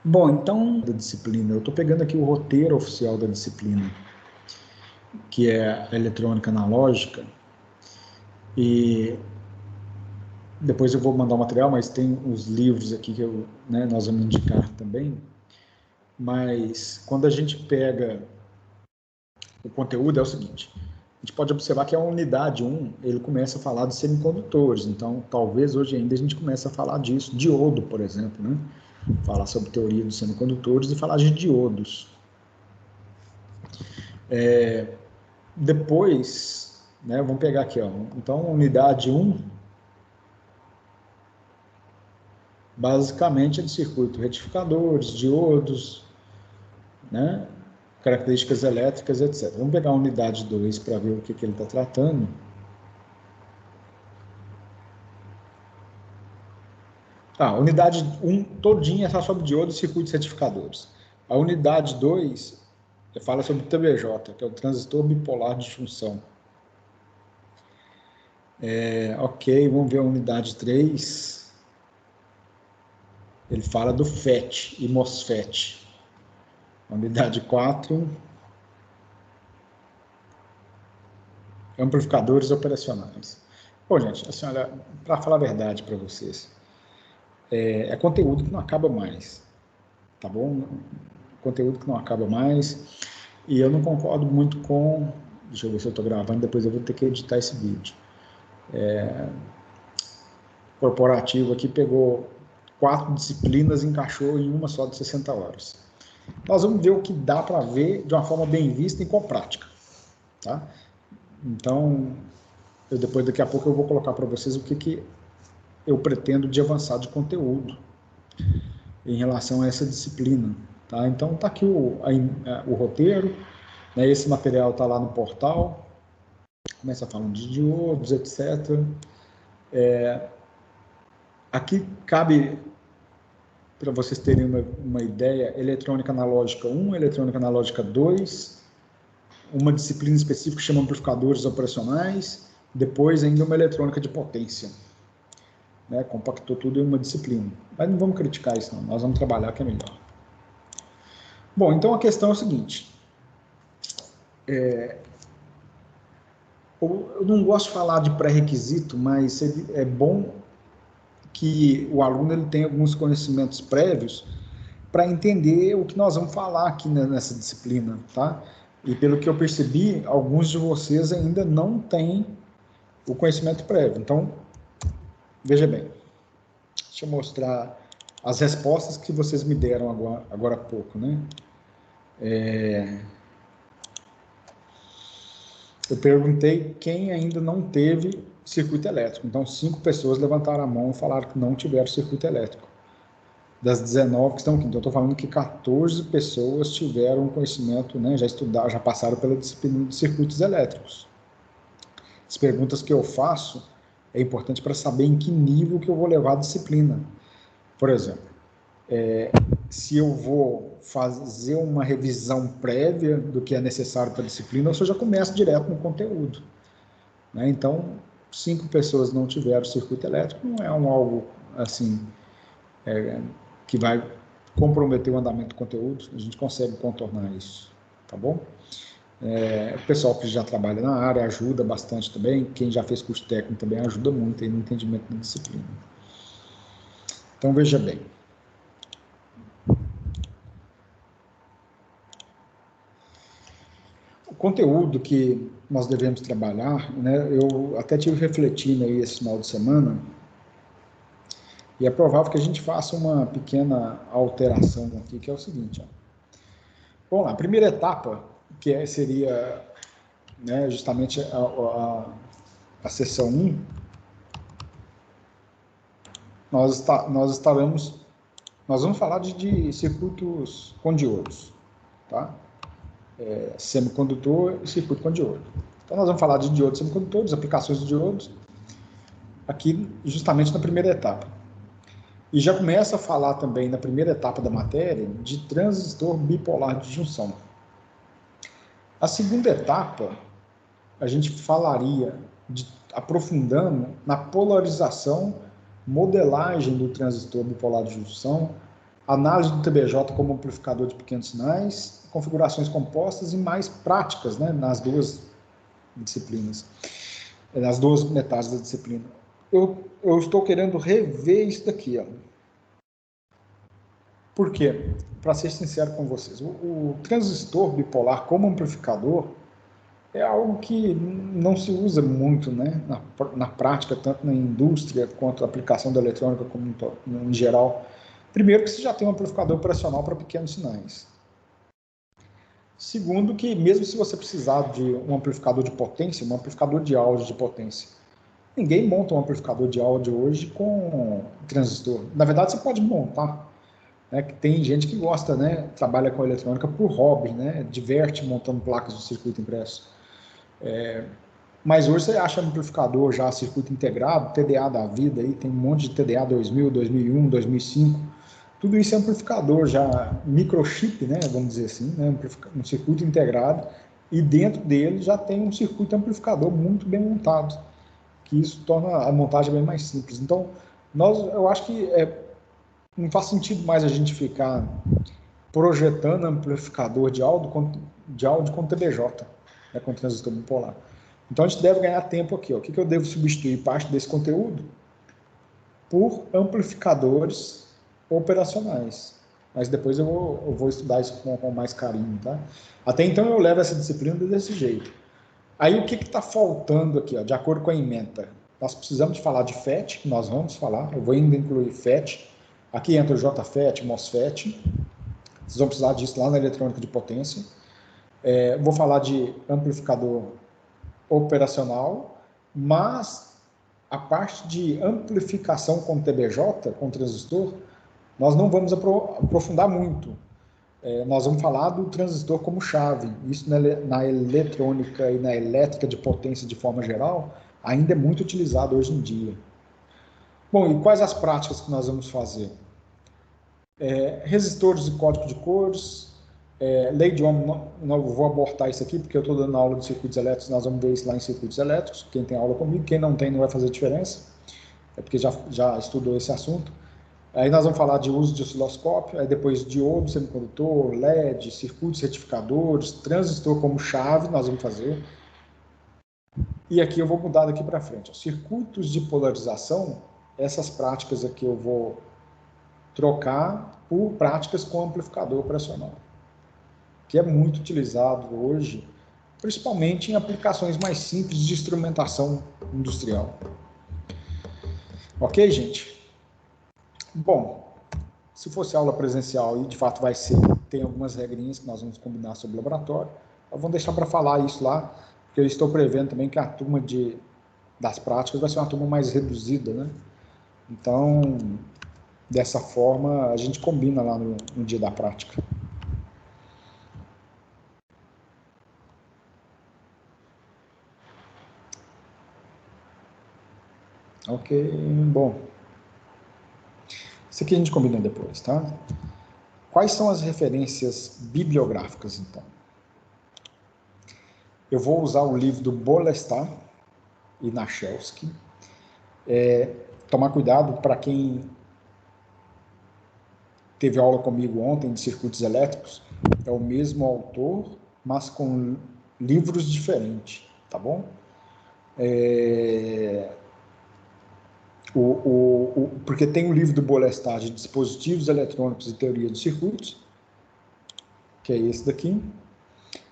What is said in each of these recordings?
Bom, então, da disciplina, eu estou pegando aqui o roteiro oficial da disciplina, que é a eletrônica analógica, e depois eu vou mandar o material, mas tem os livros aqui que nós vamos indicar também. Mas quando a gente pega o conteúdo, é o seguinte: a gente pode observar que a unidade 1, ele começa a falar de semicondutores, então talvez hoje ainda a gente comece a falar disso, diodo, por exemplo, né? Falar sobre teoria dos semicondutores e falar de diodos. Depois, vamos pegar aqui, ó, então unidade 1, basicamente é de circuito retificadores, diodos, né? Características elétricas, etc. Vamos pegar a unidade 2 para ver o que ele está tratando. A unidade 1 todinha é só sobre diodos e circuitos retificadores. A unidade 2 fala sobre o TBJ, que é o transistor bipolar de junção. Ok, vamos ver a unidade 3. Ele fala do FET e MOSFET. A unidade 4, amplificadores operacionais. Bom, gente, assim, olha, para falar a verdade para vocês, é conteúdo que não acaba mais, tá bom? Conteúdo que não acaba mais, e eu não concordo muito com... Deixa eu ver se eu estou gravando, depois eu vou ter que editar esse vídeo. Corporativo aqui pegou 4 disciplinas e encaixou em uma só de 60 horas. Nós vamos ver o que dá para ver de uma forma bem vista e com prática, tá? Então, daqui a pouco eu vou colocar para vocês o que eu pretendo de avançar de conteúdo em relação a essa disciplina, tá? Então, está aqui o roteiro, né? Esse material está lá no portal, começa falando de diodos, etc. Aqui cabe, para vocês terem uma ideia, eletrônica analógica 1, eletrônica analógica 2, uma disciplina específica que chama amplificadores operacionais, depois ainda uma eletrônica de potência. Compactou tudo em uma disciplina. Mas não vamos criticar isso, não. Nós vamos trabalhar que é melhor. Bom, então a questão é o seguinte. Eu não gosto de falar de pré-requisito, mas é bom que o aluno ele tenha alguns conhecimentos prévios para entender o que nós vamos falar aqui nessa disciplina, tá? E pelo que eu percebi, alguns de vocês ainda não têm o conhecimento prévio. Então, veja bem, deixa eu mostrar as respostas que vocês me deram agora há pouco, né? Eu perguntei quem ainda não teve circuito elétrico. Então, 5 pessoas levantaram a mão e falaram que não tiveram circuito elétrico. Das 19 que estão aqui. Então, eu estou falando que 14 pessoas tiveram conhecimento, né, já estudaram, já passaram pela disciplina de circuitos elétricos. As perguntas que eu faço é importante para saber em que nível que eu vou levar a disciplina. Por exemplo, se eu vou fazer uma revisão prévia do que é necessário para a disciplina, ou se eu já começo direto no conteúdo. Então, 5 pessoas não tiveram circuito elétrico, não é algo assim que vai comprometer o andamento do conteúdo, a gente consegue contornar isso, tá bom? O pessoal que já trabalha na área ajuda bastante também, quem já fez curso técnico também ajuda muito aí no entendimento da disciplina. Então, veja bem. O conteúdo que nós devemos trabalhar, eu até tive refletindo aí esse final de semana, e é provável que a gente faça uma pequena alteração aqui, que é o seguinte. Vamos lá, a primeira etapa, que seria justamente a sessão 1, nós vamos falar de circuitos com diodos, tá? Semicondutor e circuito com diodo. Então, nós vamos falar de diodos semicondutores, aplicações de diodos, aqui justamente na primeira etapa. E já começa a falar também na primeira etapa da matéria de transistor bipolar de junção. A segunda etapa, a gente falaria aprofundando na polarização, modelagem do transistor bipolar de junção, análise do TBJ como amplificador de pequenos sinais, configurações compostas e mais práticas, né, nas duas disciplinas, nas duas metades da disciplina. Eu estou querendo rever isso daqui, ó. Por quê? Para ser sincero com vocês, o transistor bipolar como amplificador é algo que não se usa muito, né, na prática, tanto na indústria quanto na aplicação da eletrônica como em geral. Primeiro que você já tem um amplificador operacional para pequenos sinais. Segundo que mesmo se você precisar de um amplificador de potência, um amplificador de áudio de potência, ninguém monta um amplificador de áudio hoje com transistor. Na verdade, você pode montar, né, que tem gente que gosta, né, trabalha com eletrônica por hobby, né, diverte montando placas de circuito impresso. Mas hoje você acha amplificador já circuito integrado, TDA da vida, aí tem um monte de TDA 2000, 2001, 2005, tudo isso é amplificador já, microchip, né, vamos dizer assim, né, um circuito integrado, e dentro dele já tem um circuito amplificador muito bem montado, que isso torna a montagem bem mais simples. Então, eu acho que não faz sentido mais a gente ficar projetando amplificador de áudio com TBJ, né, com transistor bipolar. Então, a gente deve ganhar tempo aqui. Ó. O que eu devo substituir parte desse conteúdo? Por amplificadores operacionais. Mas depois eu vou estudar isso com mais carinho, tá? Até então eu levo essa disciplina desse jeito. Aí o que está faltando aqui, ó, de acordo com a ementa? Nós precisamos de falar de FET, que nós vamos falar, eu vou ainda incluir FET. Aqui entra o JFET, MOSFET. Vocês vão precisar disso lá na eletrônica de potência. Vou falar de amplificador operacional, mas a parte de amplificação com TBJ, com transistor, nós não vamos aprofundar muito. Nós vamos falar do transistor como chave. Isso na eletrônica e na elétrica de potência de forma geral, ainda é muito utilizado hoje em dia. Bom, e quais as práticas que nós vamos fazer? Resistores e código de cores, lei de Ohm, não vou abortar isso aqui, porque eu estou dando aula de circuitos elétricos, nós vamos ver isso lá em circuitos elétricos, quem tem aula comigo, quem não tem não vai fazer diferença, porque já estudou esse assunto. Aí nós vamos falar de uso de osciloscópio, aí depois diodo, semicondutor, LED, circuitos retificadores, transistor como chave, nós vamos fazer. E aqui eu vou mudar daqui para frente. Ó, circuitos de polarização, essas práticas aqui eu vou trocar por práticas com amplificador operacional, que é muito utilizado hoje, principalmente em aplicações mais simples de instrumentação industrial. Ok, gente? Bom, se fosse aula presencial, e de fato vai ser, tem algumas regrinhas que nós vamos combinar sobre o laboratório, eu vou deixar para falar isso lá, porque eu estou prevendo também que a turma das práticas vai ser uma turma mais reduzida, né? Então, dessa forma, a gente combina lá no dia da prática. Ok, bom. Isso aqui a gente combina depois, tá? Quais são as referências bibliográficas, então? Eu vou usar o livro do Bolestar e Nachelski. Tomar cuidado para quem teve aula comigo ontem de circuitos elétricos, é o mesmo autor, mas com livros diferentes, tá bom? Porque tem o livro do Bolestar de dispositivos eletrônicos e teoria de circuitos, que é esse daqui,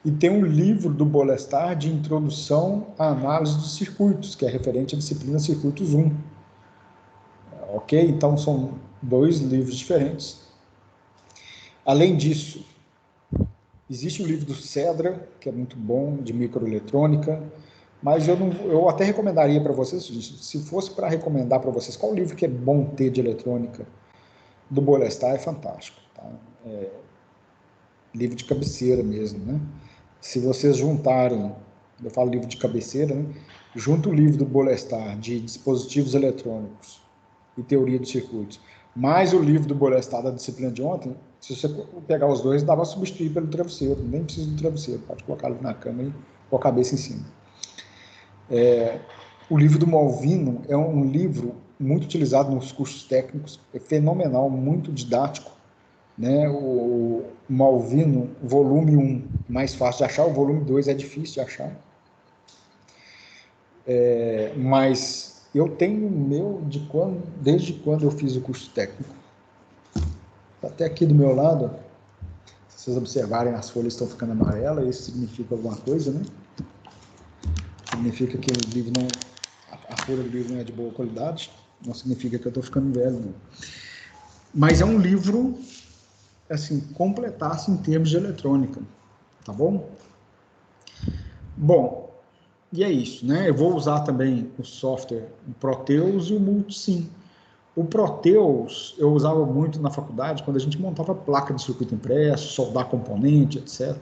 e tem um livro do Bolestar de introdução à análise de circuitos, que é referente à disciplina Circuitos 1. Ok? Então, são dois livros diferentes. Além disso, existe o livro do Cedra, que é muito bom, de microeletrônica, mas eu até recomendaria para vocês, se fosse para recomendar para vocês qual livro que é bom ter de eletrônica, do Bolestar é fantástico. Tá? Livro de cabeceira mesmo, né? Se vocês juntarem, eu falo livro de cabeceira, né? Junto o livro do Bolestar de dispositivos eletrônicos e teoria dos circuitos, mais o livro do Bolestar da disciplina de ontem, se você pegar os dois, dá para substituir pelo travesseiro, nem precisa do travesseiro, pode colocar ele na cama e com a cabeça em cima. O livro do Malvino é um livro muito utilizado nos cursos técnicos, é fenomenal, muito didático, né? O Malvino, volume 1, mais fácil de achar, o volume 2 é difícil de achar. Mas eu tenho o meu desde quando eu fiz o curso técnico. Até aqui do meu lado, se vocês observarem, as folhas estão ficando amarelas, isso significa alguma coisa, né? Significa que o livro não, a folha do livro não é de boa qualidade, não significa que eu estou ficando velho, não. Mas é um livro, assim, completasse em termos de eletrônica, tá bom? Bom, e é isso, né? Eu vou usar também o software o Proteus e o Multisim. O Proteus eu usava muito na faculdade quando a gente montava placa de circuito impresso, soldar componente, etc.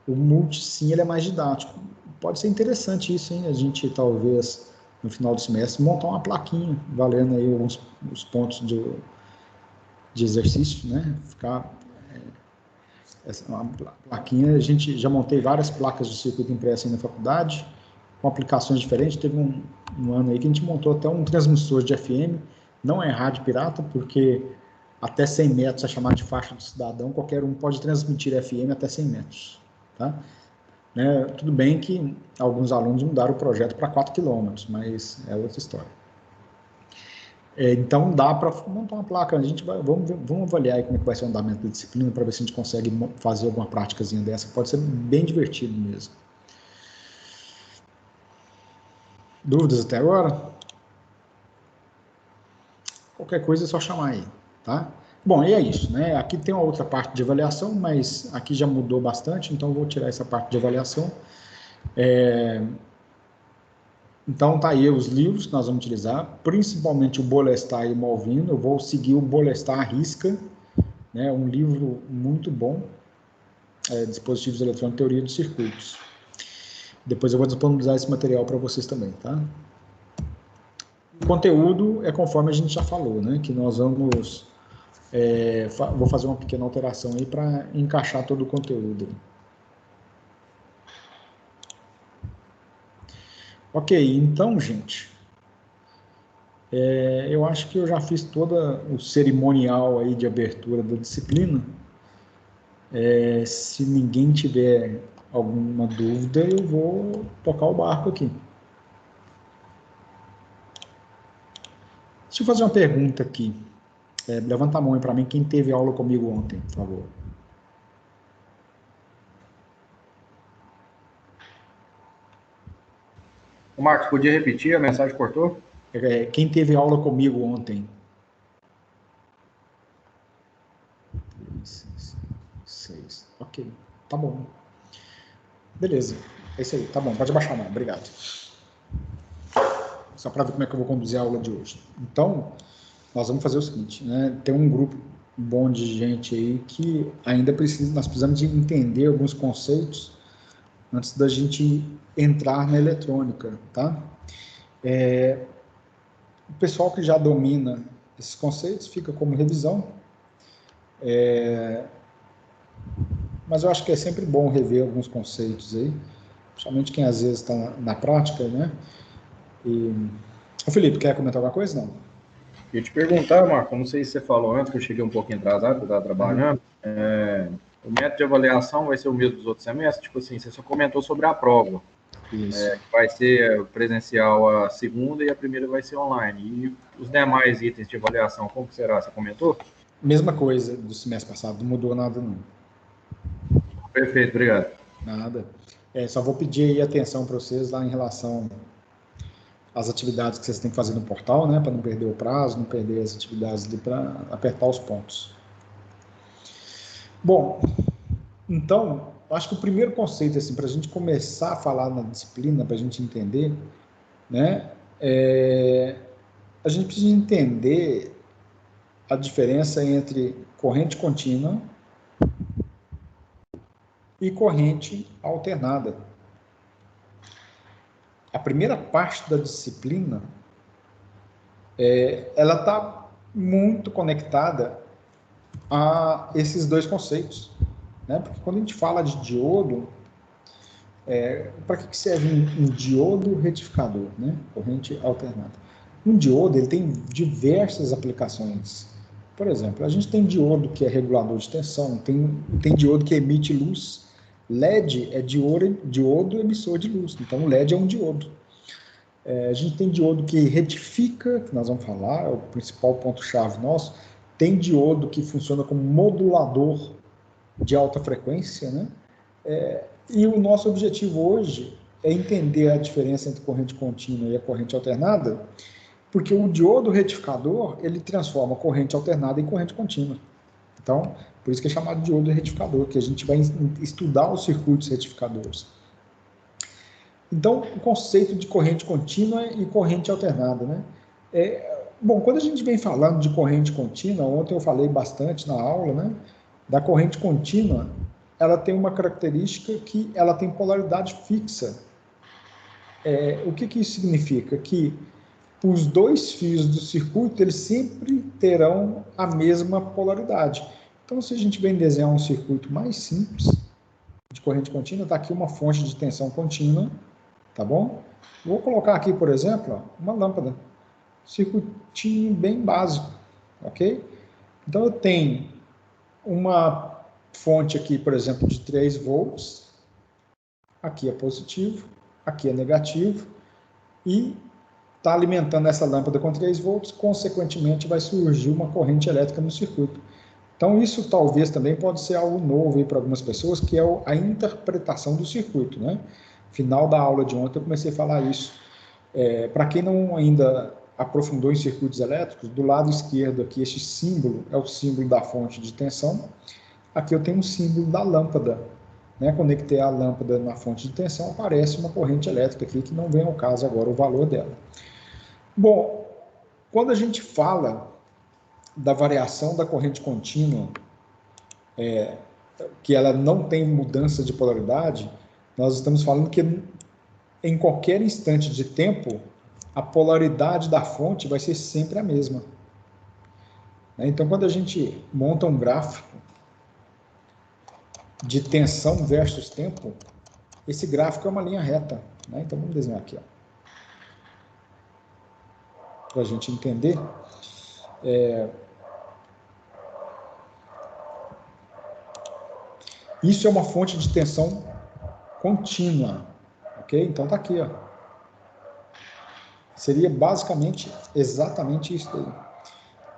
O Multisim ele é mais didático. Pode ser interessante isso, hein? A gente talvez no final do semestre montar uma plaquinha valendo aí os pontos de exercício, né? Ficar uma plaquinha. A gente já montei várias placas de circuito impresso aí na faculdade com aplicações diferentes. Teve um ano aí que a gente montou até um transmissor de FM. Não é rádio pirata, porque até 100 metros é chamado de faixa do cidadão. Qualquer um pode transmitir FM até 100 metros, tá? Né? Tudo bem que alguns alunos mudaram o projeto para 4 quilômetros, mas é outra história. Então, dá para montar uma placa. A gente vamos avaliar aí como é que vai ser o andamento da disciplina para ver se a gente consegue fazer alguma práticazinha dessa. Pode ser bem divertido mesmo. Dúvidas até agora? Qualquer coisa é só chamar aí, tá? Bom, e é isso, né? Aqui tem uma outra parte de avaliação, mas aqui já mudou bastante, então eu vou tirar essa parte de avaliação. Então, tá aí os livros que nós vamos utilizar, principalmente o Bolestar e o Malvino. Eu vou seguir o Bolestar à risca, né? Um livro muito bom, Dispositivos Eletrônicos, Teoria dos Circuitos. Depois eu vou disponibilizar esse material para vocês também, tá? O conteúdo é conforme a gente já falou, né? Que nós vamos... vou fazer uma pequena alteração aí para encaixar todo o conteúdo. Ok, então, gente... eu acho que eu já fiz todo o cerimonial aí de abertura da disciplina. Se ninguém tiver alguma dúvida, eu vou tocar o barco aqui. Deixa eu fazer uma pergunta aqui. Levanta a mão aí para mim, quem teve aula comigo ontem, por favor. Marcos, podia repetir? A mensagem cortou? Quem teve aula comigo ontem? 6. Ok, tá bom. Beleza, é isso aí, tá bom, pode baixar a mão, obrigado. Só para ver como é que eu vou conduzir a aula de hoje. Então, nós vamos fazer o seguinte, né? Tem um grupo bom de gente aí que ainda nós precisamos de entender alguns conceitos antes da gente entrar na eletrônica, tá? O pessoal que já domina esses conceitos fica como revisão, mas eu acho que é sempre bom rever alguns conceitos aí, principalmente quem às vezes está na prática, né? O Felipe, quer comentar alguma coisa? Não? Eu ia te perguntar, Marco, não sei se você falou antes, que eu cheguei um pouquinho atrasado, que eu estava trabalhando. O método de avaliação vai ser o mesmo dos outros semestres? Tipo assim, você só comentou sobre a prova. Isso. Vai ser presencial a segunda e a primeira vai ser online. E os demais itens de avaliação, como que será? Você comentou? Mesma coisa do semestre passado, não mudou nada não. Perfeito, obrigado. Nada. Só vou pedir aí atenção para vocês lá em relação às atividades que vocês têm que fazer no portal, né? Para não perder o prazo, não perder as atividades ali, para apertar os pontos. Bom, então, acho que o primeiro conceito, assim, para a gente começar a falar na disciplina, para a gente entender, né? A gente precisa entender a diferença entre corrente contínua e corrente alternada. A primeira parte da disciplina, ela está muito conectada a esses dois conceitos, né? Porque quando a gente fala de diodo, para que serve um diodo retificador, né? Corrente alternada. Um diodo ele tem diversas aplicações. Por exemplo, a gente tem diodo que é regulador de tensão, tem diodo que emite luz. LED é diodo emissor de luz, então o LED é um diodo. A gente tem diodo que retifica, que nós vamos falar, é o principal ponto-chave nosso. Tem diodo que funciona como modulador de alta frequência, né? E o nosso objetivo hoje é entender a diferença entre corrente contínua e a corrente alternada, porque o diodo retificador, ele transforma a corrente alternada em corrente contínua. Então, por isso que é chamado de diodo retificador, que a gente vai estudar os circuitos retificadores. Então, o conceito de corrente contínua e corrente alternada, né? Bom, quando a gente vem falando de corrente contínua, ontem eu falei bastante na aula, né? Da corrente contínua, ela tem uma característica que ela tem polaridade fixa. O que isso significa? Que os dois fios do circuito, eles sempre terão a mesma polaridade. Então, se a gente vem desenhar um circuito mais simples, de corrente contínua, está aqui uma fonte de tensão contínua, tá bom? Vou colocar aqui, por exemplo, ó, uma lâmpada, circuitinho bem básico, ok? Então, eu tenho uma fonte aqui, por exemplo, de 3 volts, aqui é positivo, aqui é negativo, e está alimentando essa lâmpada com 3 volts, consequentemente vai surgir uma corrente elétrica no circuito. Então isso talvez também pode ser algo novo para algumas pessoas, que é a interpretação do circuito, né? Final da aula de ontem eu comecei a falar isso. Para quem não ainda aprofundou em circuitos elétricos, do lado esquerdo aqui, este símbolo é o símbolo da fonte de tensão. Aqui eu tenho um símbolo da lâmpada, né? Conectei a lâmpada na fonte de tensão, aparece uma corrente elétrica aqui, que não vem ao caso agora o valor dela. Bom, quando a gente fala da variação da corrente contínua, que ela não tem mudança de polaridade, nós estamos falando que em qualquer instante de tempo, a polaridade da fonte vai ser sempre a mesma. Então, quando a gente monta um gráfico de tensão versus tempo, esse gráfico é uma linha reta. Então, vamos desenhar aqui, para a gente entender. Isso é uma fonte de tensão contínua, ok? Então, está aqui, ó. Seria basicamente exatamente isso aí.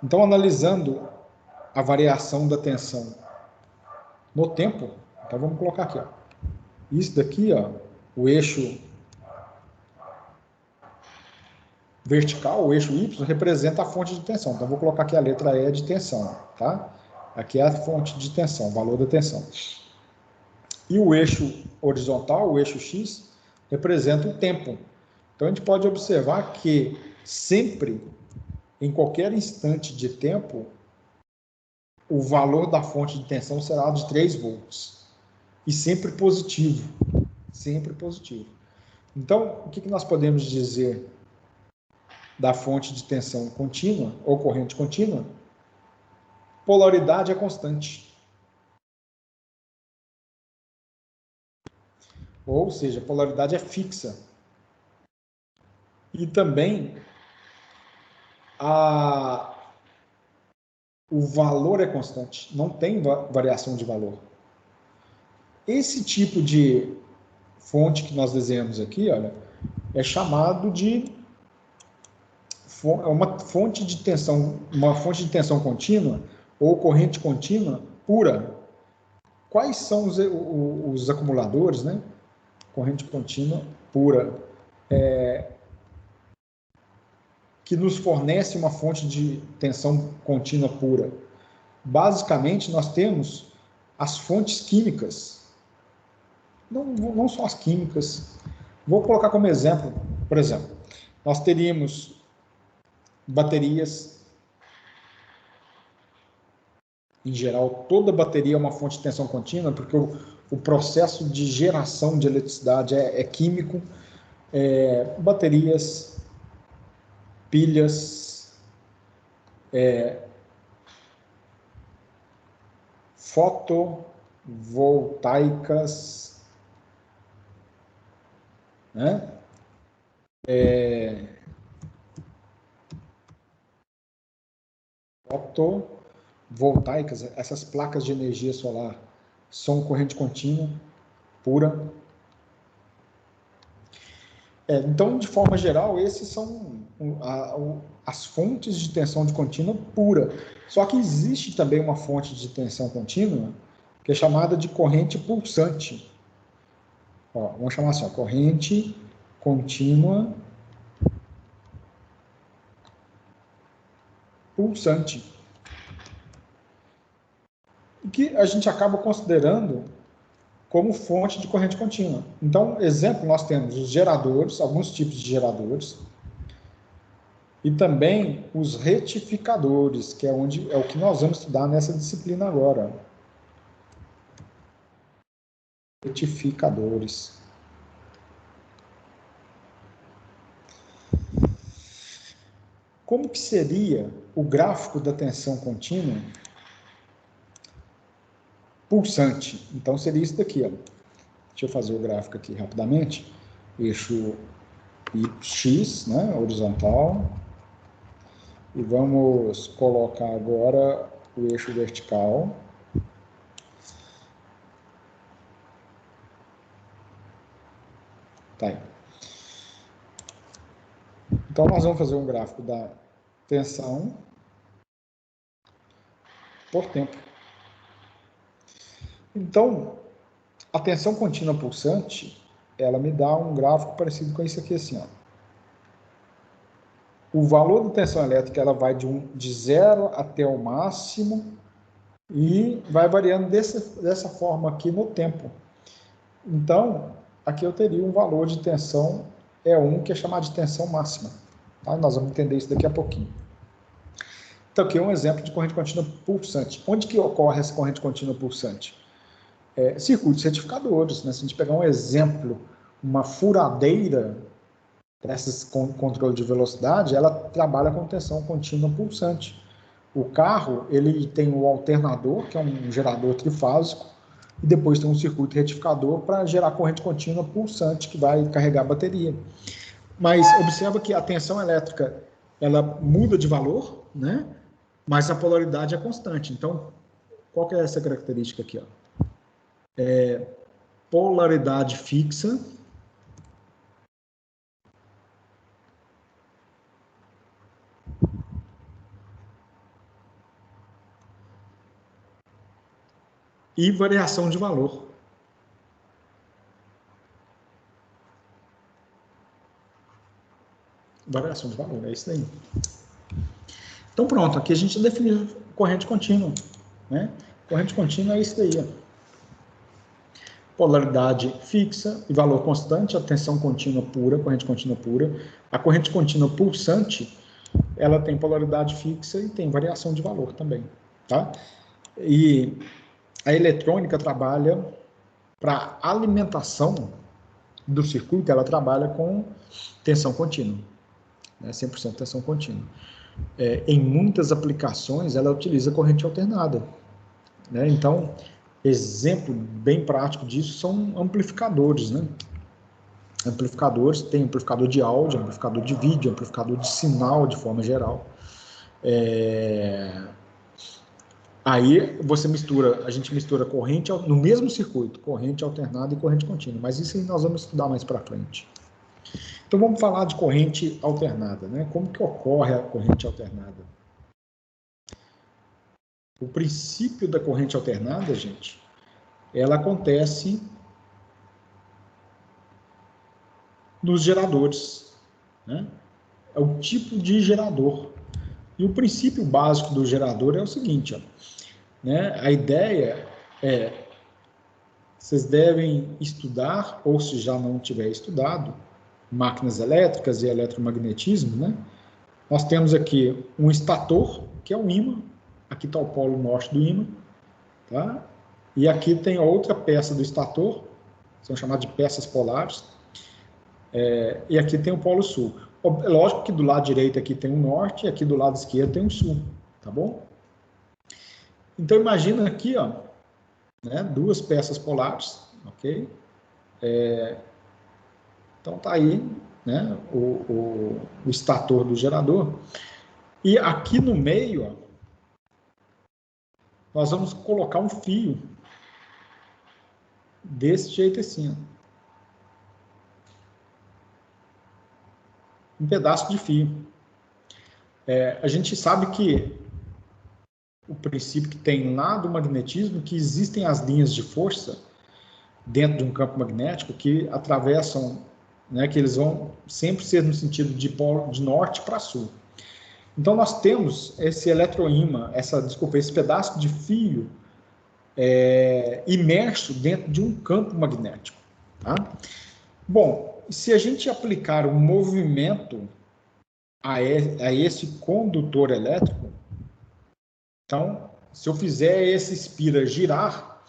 Então, analisando a variação da tensão no tempo, então vamos colocar aqui, ó. Isso daqui, ó, o eixo vertical, o eixo Y, representa a fonte de tensão. Então, vou colocar aqui a letra E de tensão, tá? Aqui é a fonte de tensão, o valor da tensão. E o eixo horizontal, o eixo X, representa o tempo. Então, a gente pode observar que sempre, em qualquer instante de tempo, o valor da fonte de tensão será de 3 volts. E sempre positivo. Sempre positivo. Então, o que nós podemos dizer da fonte de tensão contínua, ou corrente contínua? Polaridade é constante. Ou seja, polaridade é fixa. E também o valor é constante. Não tem variação de valor. Esse tipo de fonte que nós desenhamos aqui, olha, é chamado de uma fonte de tensão contínua ou corrente contínua pura. Quais são os acumuladores, né? Corrente contínua pura, que nos fornece uma fonte de tensão contínua pura. Basicamente, nós temos as fontes químicas, não só as químicas. Vou colocar como exemplo, por exemplo, nós teríamos baterias. Em geral, toda bateria é uma fonte de tensão contínua, porque o processo de geração de eletricidade é químico. Baterias, pilhas, fotovoltaicas, né? fotovoltaicas, essas placas de energia solar, são corrente contínua pura. Então, de forma geral, esses são as fontes de tensão de contínua pura. Só que existe também uma fonte de tensão contínua que é chamada de corrente pulsante. Vamos chamar assim, corrente contínua pulsante. Que a gente acaba considerando como fonte de corrente contínua. Então, exemplo, nós temos os geradores, alguns tipos de geradores, e também os retificadores, que é o que nós vamos estudar nessa disciplina agora. Retificadores. Como que seria o gráfico da tensão contínua pulsante? Então, seria isso daqui, ó. Deixa eu fazer o gráfico aqui rapidamente. Eixo X, né, horizontal. E vamos colocar agora o eixo vertical. Tá aí. Então, nós vamos fazer um gráfico da tensão por tempo. Então, a tensão contínua pulsante, ela me dá um gráfico parecido com isso aqui, assim, ó. O valor da tensão elétrica, ela vai de 0 até o máximo e vai variando dessa forma aqui no tempo. Então, aqui eu teria um valor de tensão E1, que é chamado de tensão máxima. Tá? Nós vamos entender isso daqui a pouquinho. Então, aqui é um exemplo de corrente contínua pulsante. Onde que ocorre essa corrente contínua pulsante? Circuitos retificadores, né? Se a gente pegar um exemplo, uma furadeira dessas com controle de velocidade, ela trabalha com tensão contínua pulsante. O carro, ele tem o alternador, que é um gerador trifásico, e depois tem um circuito retificador para gerar corrente contínua pulsante, que vai carregar a bateria. Mas observa que a tensão elétrica, ela muda de valor, né? Mas a polaridade é constante. Então, qual que é essa característica aqui, ó? Polaridade fixa e variação de valor. Variação de valor, é isso daí. Então pronto, aqui a gente definiu corrente contínua, né? Corrente contínua é isso daí, ó. Polaridade fixa e valor constante, a tensão contínua pura, corrente contínua pura. A corrente contínua pulsante, ela tem polaridade fixa e tem variação de valor também, tá? E a eletrônica trabalha para alimentação do circuito, ela trabalha com tensão contínua, né? 100% tensão contínua. Em muitas aplicações, ela utiliza corrente alternada, né? Então, exemplo bem prático disso são amplificadores, né? Amplificadores, tem amplificador de áudio, amplificador de vídeo, amplificador de sinal de forma geral. Aí a gente mistura corrente no mesmo circuito, corrente alternada e corrente contínua, mas isso aí nós vamos estudar mais para frente. Então vamos falar de corrente alternada, né? Como que ocorre a corrente alternada? O princípio da corrente alternada, gente, ela acontece nos geradores, né? É o tipo de gerador. E o princípio básico do gerador é o seguinte, ó, né? A ideia é, vocês devem estudar, ou se já não tiver estudado, máquinas elétricas e eletromagnetismo, né? Nós temos aqui um estator, que é um ímã, aqui está o polo norte do ímã, tá? E aqui tem outra peça do estator, são chamadas de peças polares, e aqui tem o polo sul. Lógico que do lado direito aqui tem o norte, e aqui do lado esquerdo tem o sul, tá bom? Então imagina aqui, ó, né, duas peças polares, ok? Então tá aí, né, o estator do gerador. E aqui no meio, ó, nós vamos colocar um fio desse jeito assim, ó. Um pedaço de fio. A gente sabe que o princípio que tem lá do magnetismo, que existem as linhas de força dentro de um campo magnético que atravessam, né, que eles vão sempre ser no sentido de norte para sul. Então nós temos esse eletroímã, esse pedaço de fio imerso dentro de um campo magnético. Tá? Bom, se a gente aplicar um movimento a esse condutor elétrico, então, se eu fizer esse espira girar,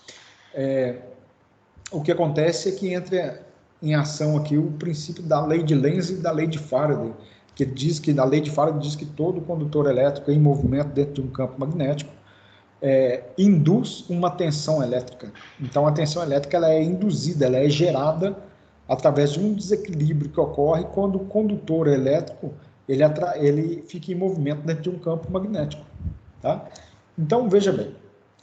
o que acontece é que entra em ação aqui o princípio da lei de Lenz e da lei de Faraday, que diz que, a lei de Faraday diz que todo condutor elétrico em movimento dentro de um campo magnético induz uma tensão elétrica. Então, a tensão elétrica ela é induzida, ela é gerada através de um desequilíbrio que ocorre quando o condutor elétrico ele fica em movimento dentro de um campo magnético. Tá? Então, veja bem,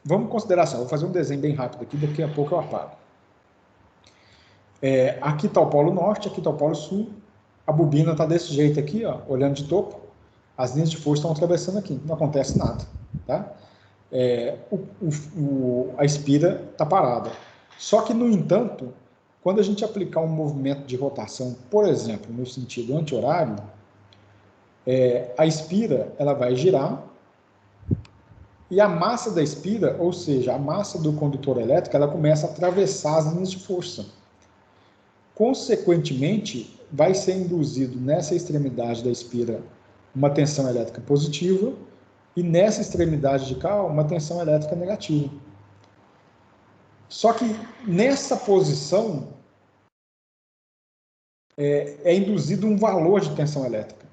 vamos considerar assim, vou fazer um desenho bem rápido aqui, daqui a pouco eu apago. Aqui está o polo norte, aqui está o polo sul, a bobina está desse jeito aqui, ó, olhando de topo, as linhas de força estão atravessando aqui, não acontece nada. Tá? A espira está parada. Só que, no entanto, quando a gente aplicar um movimento de rotação, por exemplo, no sentido anti-horário, a espira ela vai girar e a massa da espira, ou seja, a massa do condutor elétrico, ela começa a atravessar as linhas de força. Consequentemente, vai ser induzido nessa extremidade da espira uma tensão elétrica positiva e nessa extremidade de cá uma tensão elétrica negativa. Só que nessa posição é induzido um valor de tensão elétrica.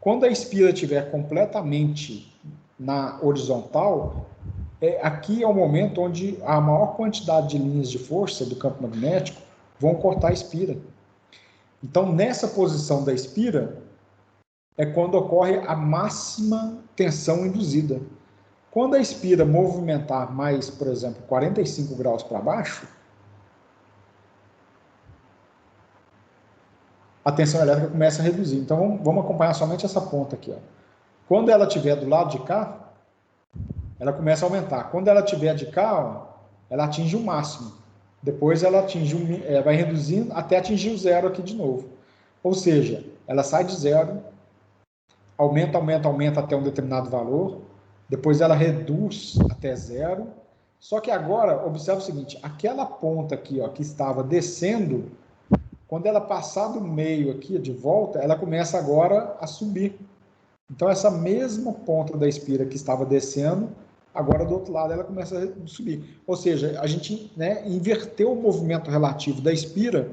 Quando a espira estiver completamente na horizontal, aqui é o momento onde a maior quantidade de linhas de força do campo magnético vão cortar a espira. Então, nessa posição da espira, é quando ocorre a máxima tensão induzida. Quando a espira movimentar mais, por exemplo, 45 graus para baixo, a tensão elétrica começa a reduzir. Então, vamos acompanhar somente essa ponta aqui. Ó. Quando ela estiver do lado de cá, ela começa a aumentar. Quando ela estiver de cá, ó, ela atinge o máximo. Depois ela vai reduzindo até atingir o zero aqui de novo. Ou seja, ela sai de zero, aumenta, aumenta, aumenta até um determinado valor, depois ela reduz até zero. Só que agora, observe o seguinte, aquela ponta aqui, ó, que estava descendo, quando ela passar do meio aqui de volta, ela começa agora a subir. Então, essa mesma ponta da espira que estava descendo, agora do outro lado ela começa a subir. Ou seja, a gente inverteu o movimento relativo da espira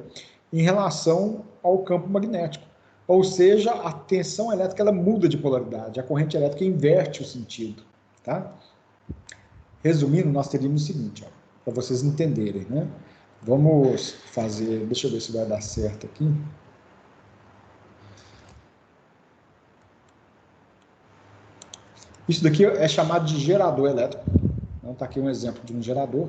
em relação ao campo magnético. Ou seja, a tensão elétrica ela muda de polaridade, a corrente elétrica inverte o sentido. Tá? Resumindo, nós teríamos o seguinte, para vocês entenderem, né? Vamos fazer, deixa eu ver se vai dar certo aqui. Isso daqui é chamado de gerador elétrico. Então, está aqui um exemplo de um gerador.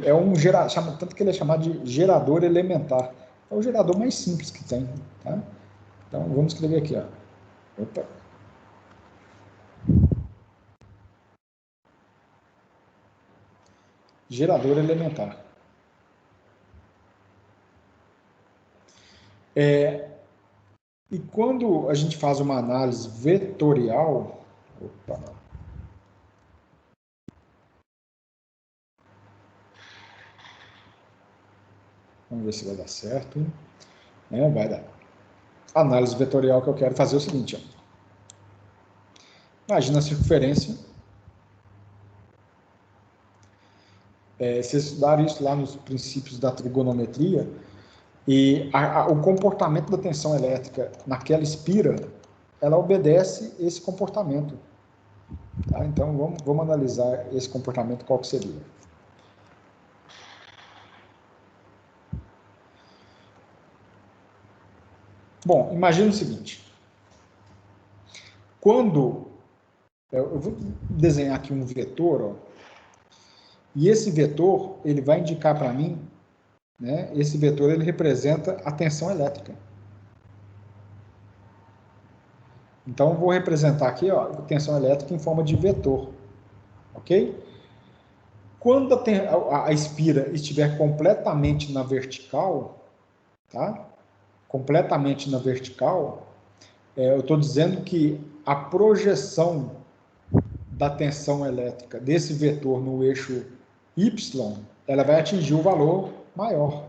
É um gerador, tanto que ele é chamado de gerador elementar. É o gerador mais simples que tem. Tá? Então, vamos escrever aqui. Ó. Opa. Gerador elementar. E quando a gente faz uma análise vetorial... Opa, vamos ver se vai dar certo. Vai dar. A análise vetorial que eu quero fazer é o seguinte. Ó. Imagina a circunferência. Vocês estudaram isso lá nos princípios da trigonometria. E o comportamento da tensão elétrica naquela espira, ela obedece esse comportamento. Tá? Então, vamos analisar esse comportamento, qual que seria. Bom, imagine o seguinte. Quando Eu vou desenhar aqui um vetor, ó, e esse vetor, ele vai indicar para mim, né, esse vetor, ele representa a tensão elétrica. Então, eu vou representar aqui, ó, a tensão elétrica em forma de vetor, ok? Quando a espira estiver completamente na vertical, tá? Completamente na vertical, eu estou dizendo que a projeção da tensão elétrica desse vetor no eixo Y, ela vai atingir o valor maior.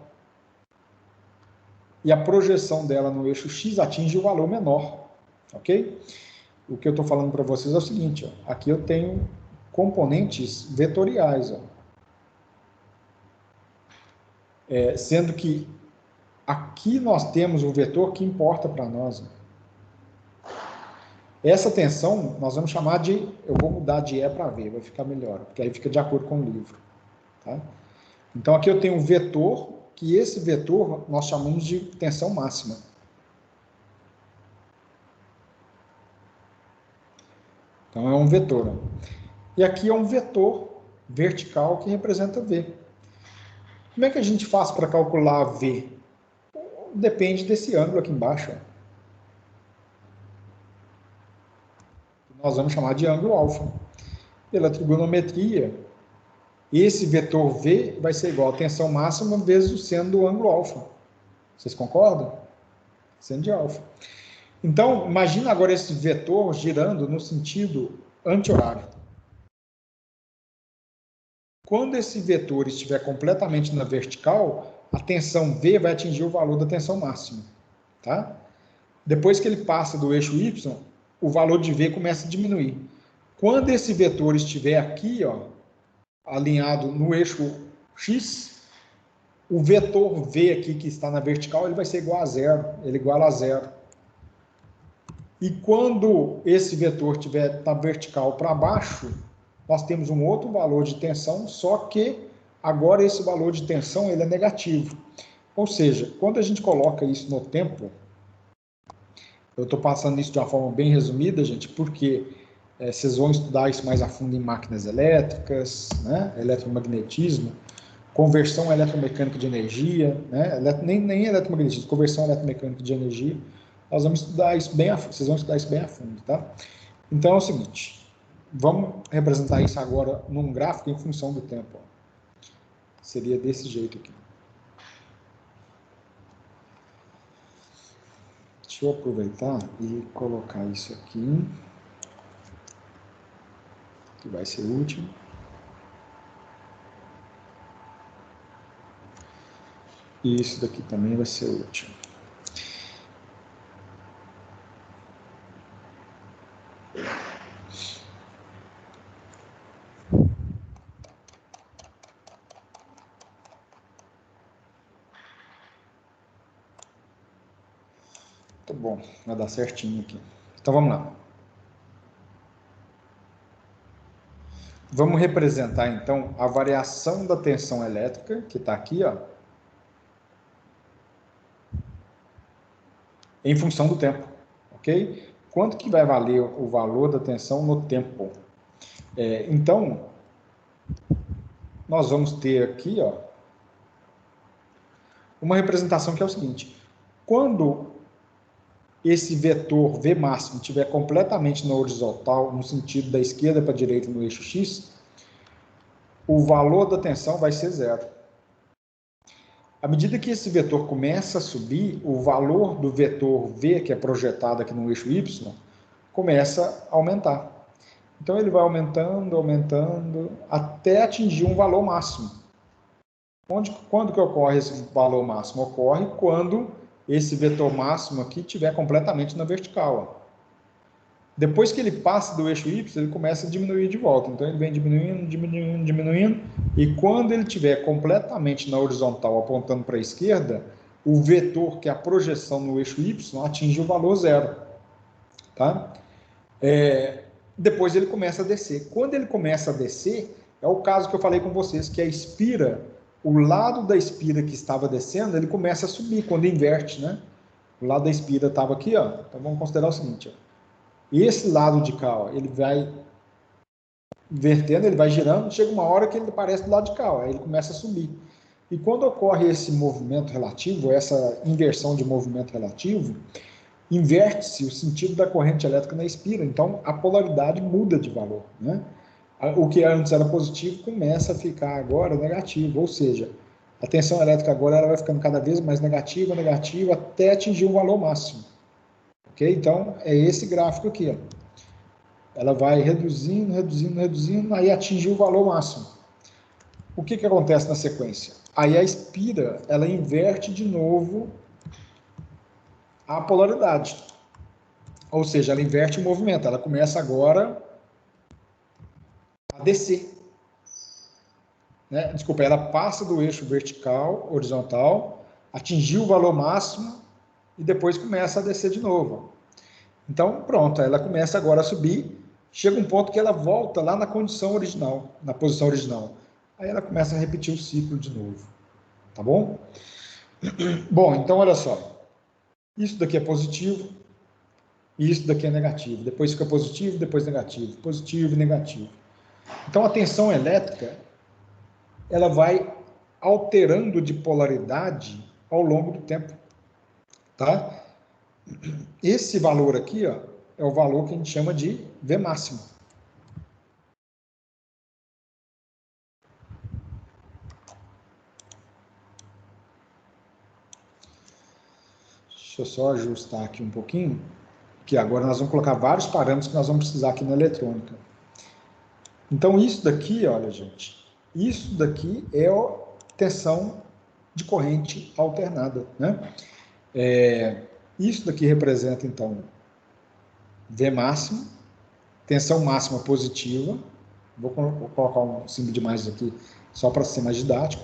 E a projeção dela no eixo X atinge o valor menor, ok? O que eu estou falando para vocês é o seguinte, ó, aqui eu tenho componentes vetoriais, ó, sendo que aqui nós temos um vetor que importa para nós. Essa tensão nós vamos chamar de, eu vou mudar de E para V, vai ficar melhor, porque aí fica de acordo com o livro. Tá? Então aqui eu tenho um vetor, que esse vetor nós chamamos de tensão máxima. Então é um vetor. E aqui é um vetor vertical que representa V. Como é que a gente faz para calcular V? Depende desse ângulo aqui embaixo. Nós vamos chamar de ângulo alfa. Pela trigonometria, esse vetor V vai ser igual a tensão máxima vezes o seno do ângulo alfa. Vocês concordam? Seno de alfa. Então, imagina agora esse vetor girando no sentido anti-horário. Quando esse vetor estiver completamente na vertical, a tensão V vai atingir o valor da tensão máxima. Tá? Depois que ele passa do eixo Y, o valor de V começa a diminuir. Quando esse vetor estiver aqui, ó, alinhado no eixo X, o vetor V aqui que está na vertical, ele vai ser igual a zero, ele iguala a zero. E quando esse vetor estiver na vertical para baixo, nós temos um outro valor de tensão, só que agora esse valor de tensão ele é negativo. Ou seja, quando a gente coloca isso no tempo, eu estou passando isso de uma forma bem resumida, gente, porque vocês vão estudar isso mais a fundo em máquinas elétricas, né, eletromagnetismo, conversão eletromecânica de energia, né, nem eletromagnetismo, conversão eletromecânica de energia. Nós vamos estudar isso bem a fundo, vocês vão estudar isso bem a fundo, tá? Então é o seguinte, vamos representar isso agora num gráfico em função do tempo. Ó. Seria desse jeito aqui. Deixa eu aproveitar e colocar isso aqui, que vai ser útil. E isso daqui também vai ser útil. Tá bom, vai dar certinho aqui. Então vamos lá. Vamos representar então a variação da tensão elétrica, que está aqui, ó, em função do tempo, ok? Quanto que vai valer o valor da tensão no tempo? Então, nós vamos ter aqui, ó, uma representação que é o seguinte: quando esse vetor V máximo estiver completamente na horizontal, no sentido da esquerda para a direita no eixo X, o valor da tensão vai ser zero. À medida que esse vetor começa a subir, o valor do vetor V, que é projetado aqui no eixo Y, começa a aumentar. Então ele vai aumentando, aumentando, até atingir um valor máximo. Quando que ocorre esse valor máximo? Ocorre quando esse vetor máximo aqui estiver completamente na vertical. Ó. Depois que ele passa do eixo Y, ele começa a diminuir de volta. Então ele vem diminuindo, diminuindo, diminuindo. E quando ele estiver completamente na horizontal, apontando para a esquerda, o vetor, que é a projeção no eixo Y, atinge o valor zero. Tá? Depois ele começa a descer. Quando ele começa a descer, é o caso que eu falei com vocês, que a espira, o lado da espira que estava descendo, ele começa a subir quando inverte, né? O lado da espira estava aqui, ó. Então vamos considerar o seguinte, ó. Esse lado de cá, ó, ele vai invertendo, ele vai girando, chega uma hora que ele aparece do lado de cá, ó, aí ele começa a subir. E quando ocorre esse movimento relativo, essa inversão de movimento relativo, inverte-se o sentido da corrente elétrica na espira, então a polaridade muda de valor, né? O que antes era positivo começa a ficar agora negativo, ou seja, a tensão elétrica agora ela vai ficando cada vez mais negativa, negativa, até atingir um valor máximo. Ok? Então, é esse gráfico aqui, ó. Ela vai reduzindo, reduzindo, reduzindo, aí atinge o valor máximo. O que acontece na sequência? Aí a espira, ela inverte de novo a polaridade. Ou seja, ela inverte o movimento. Ela começa agora a descer. Né? Desculpa, ela passa do eixo vertical, horizontal, atingiu o valor máximo e depois começa a descer de novo. Então, pronto, ela começa agora a subir, chega um ponto que ela volta lá na condição original, na posição original. Aí ela começa a repetir o ciclo de novo. Tá bom? Bom, então olha só. Isso daqui é positivo e isso daqui é negativo. Depois fica positivo, depois negativo. Positivo e negativo. Então a tensão elétrica, ela vai alterando de polaridade ao longo do tempo. Tá? Esse valor aqui, ó, é o valor que a gente chama de V máximo. Deixa eu só ajustar aqui um pouquinho, que agora nós vamos colocar vários parâmetros que nós vamos precisar aqui na eletrônica. Então, isso daqui, olha, gente, isso daqui é a tensão de corrente alternada, né? Isso daqui representa, então, V máximo, tensão máxima positiva, vou colocar um símbolo de mais aqui só para ser mais didático,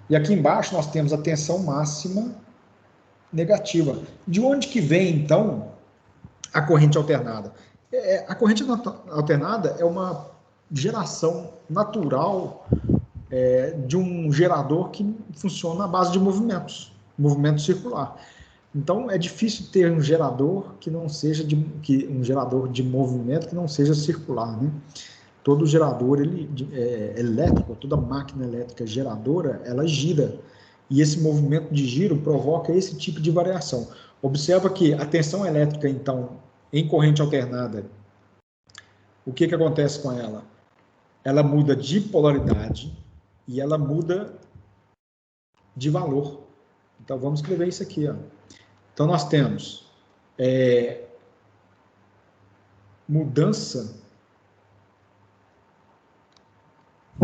e aqui embaixo nós temos a tensão máxima negativa. De onde que vem, então, a corrente alternada? A corrente alternada é uma geração natural de um gerador que funciona à base de movimentos, movimento circular. Então, é difícil ter um gerador que não seja um gerador de movimento que não seja circular, né? Todo gerador elétrico, toda máquina elétrica geradora, ela gira. E esse movimento de giro provoca esse tipo de variação. Observa que a tensão elétrica, então, em corrente alternada, o que acontece com ela? Ela muda de polaridade e ela muda de valor. Então, vamos escrever isso aqui, ó. Então, nós temos mudança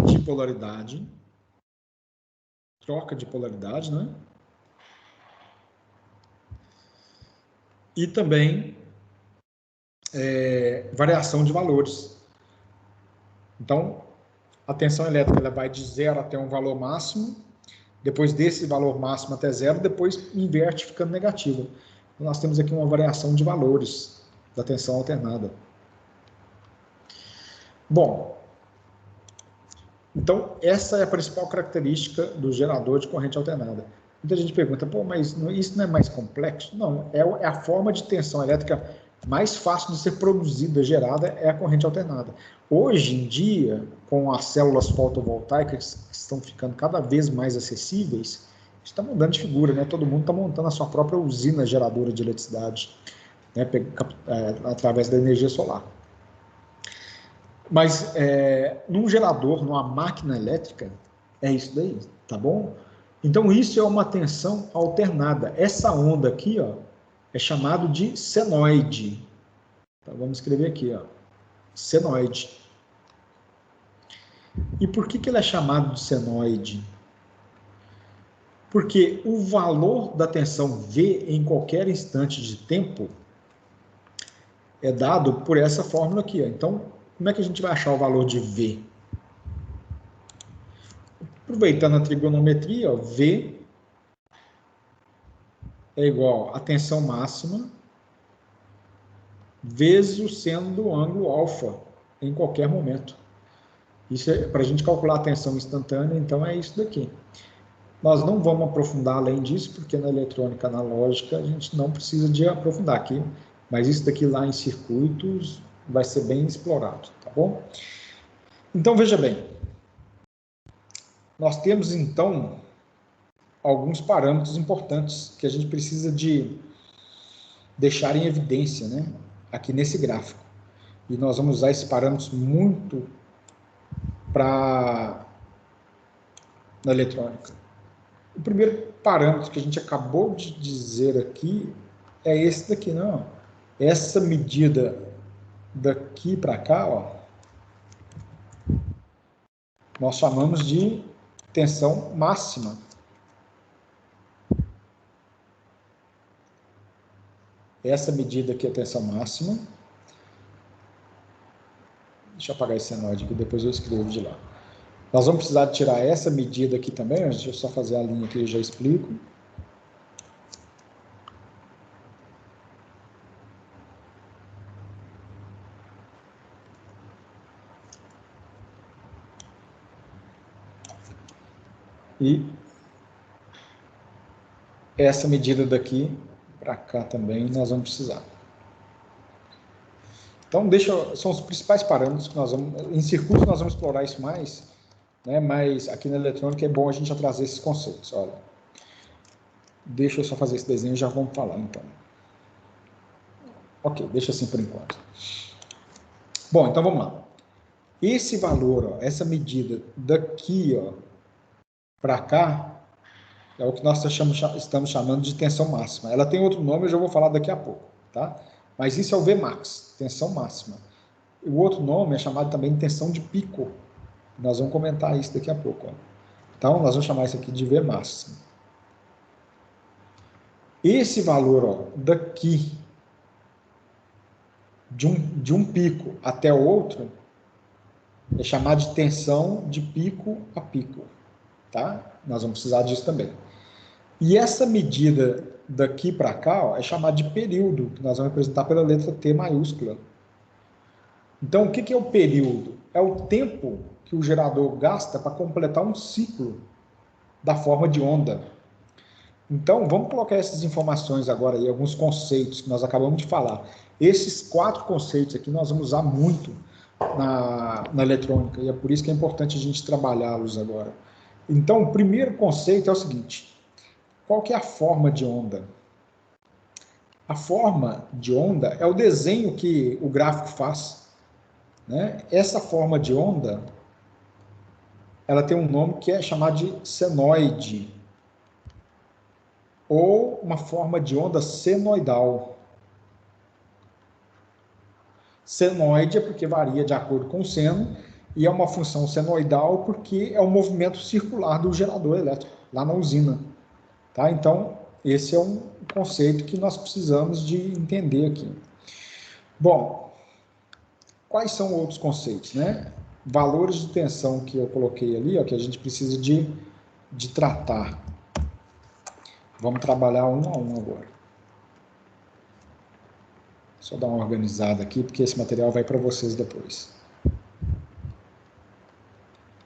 de polaridade, troca de polaridade, né? E também variação de valores. Então, a tensão elétrica ela vai de 0 até um valor máximo, depois desse valor máximo até 0, depois inverte ficando negativa. Então, nós temos aqui uma variação de valores da tensão alternada. Bom, então essa é a principal característica do gerador de corrente alternada. Muita gente pergunta, pô, mas isso não é mais complexo? Não, é a forma de tensão elétrica mais fácil de ser produzida, gerada, é a corrente alternada. Hoje em dia, com as células fotovoltaicas que estão ficando cada vez mais acessíveis, está mudando de figura, né? Todo mundo está montando a sua própria usina geradora de eletricidade, né? Através da energia solar. Mas num gerador, numa máquina elétrica, é isso daí, tá bom? Então isso é uma tensão alternada. Essa onda aqui, ó, é chamado de senoide. Então, vamos escrever aqui, ó, senoide. E por que ele é chamado de senoide? Porque o valor da tensão V em qualquer instante de tempo é dado por essa fórmula aqui, ó. Então, como é que a gente vai achar o valor de V? Aproveitando a trigonometria, ó, V é igual a tensão máxima vezes o seno do ângulo alfa em qualquer momento. Isso é para a gente calcular a tensão instantânea, então é isso daqui. Nós não vamos aprofundar além disso, porque na eletrônica analógica a gente não precisa de aprofundar aqui, mas isso daqui lá em circuitos vai ser bem explorado, tá bom? Então, veja bem, nós temos, então, alguns parâmetros importantes que a gente precisa de deixar em evidência, né, aqui nesse gráfico. E nós vamos usar esses parâmetros muito na eletrônica. O primeiro parâmetro que a gente acabou de dizer aqui é esse daqui, não? Essa medida daqui para cá, ó, nós chamamos de tensão máxima. Essa medida aqui é a tensão máxima. Deixa eu apagar esse senoide aqui, depois eu escrevo de lá. Nós vamos precisar tirar essa medida aqui também, deixa eu só fazer a linha aqui e já explico. E essa medida daqui para cá também nós vamos precisar. Então, são os principais parâmetros que nós vamos... Em circuitos nós vamos explorar isso mais, né? Mas aqui na eletrônica é bom a gente já trazer esses conceitos. Olha, deixa eu só fazer esse desenho e já vamos falar, então. Ok, deixa assim por enquanto. Bom, então vamos lá. Esse valor, ó, essa medida daqui, ó, para cá, é o que nós estamos chamando de tensão máxima. Ela tem outro nome, eu já vou falar daqui a pouco, tá? Mas isso é o Vmax, tensão máxima. O outro nome é chamado também de tensão de pico. Nós vamos comentar isso daqui a pouco, ó. Então, nós vamos chamar isso aqui de Vmax. Esse valor, ó, daqui, de um pico até o outro, é chamado de tensão de pico a pico, tá? Nós vamos precisar disso também. E essa medida daqui para cá, ó, é chamada de período, que nós vamos representar pela letra T maiúscula. Então, o que é o período? É o tempo que o gerador gasta para completar um ciclo da forma de onda. Então, vamos colocar essas informações agora aí, alguns conceitos que nós acabamos de falar. Esses 4 conceitos aqui nós vamos usar muito na eletrônica, e é por isso que é importante a gente trabalhá-los agora. Então, o primeiro conceito é o seguinte: qual que é a forma de onda? A forma de onda é o desenho que o gráfico faz, né? Essa forma de onda, ela tem um nome que é chamado de senoide, ou uma forma de onda senoidal. Senoide é porque varia de acordo com o seno, e é uma função senoidal porque é o movimento circular do gerador elétrico, lá na usina. Tá? Então, esse é um conceito que nós precisamos de entender aqui. Bom, quais são outros conceitos, né? Valores de tensão que eu coloquei ali, ó, que a gente precisa de tratar. Vamos trabalhar um a um agora. Só dar uma organizada aqui, porque esse material vai para vocês depois.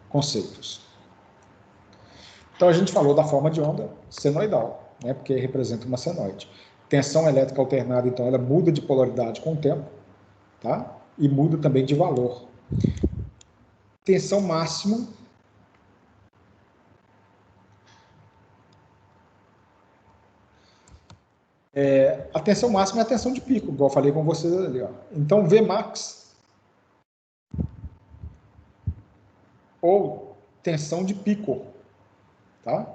Conceitos. Então, a gente falou da forma de onda senoidal, né, porque representa uma senoide. Tensão elétrica alternada, então, ela muda de polaridade com o tempo, tá? E muda também de valor. Tensão máxima. A tensão máxima é a tensão de pico, igual eu falei com vocês ali, ó. Então, Vmax, ou tensão de pico, tá?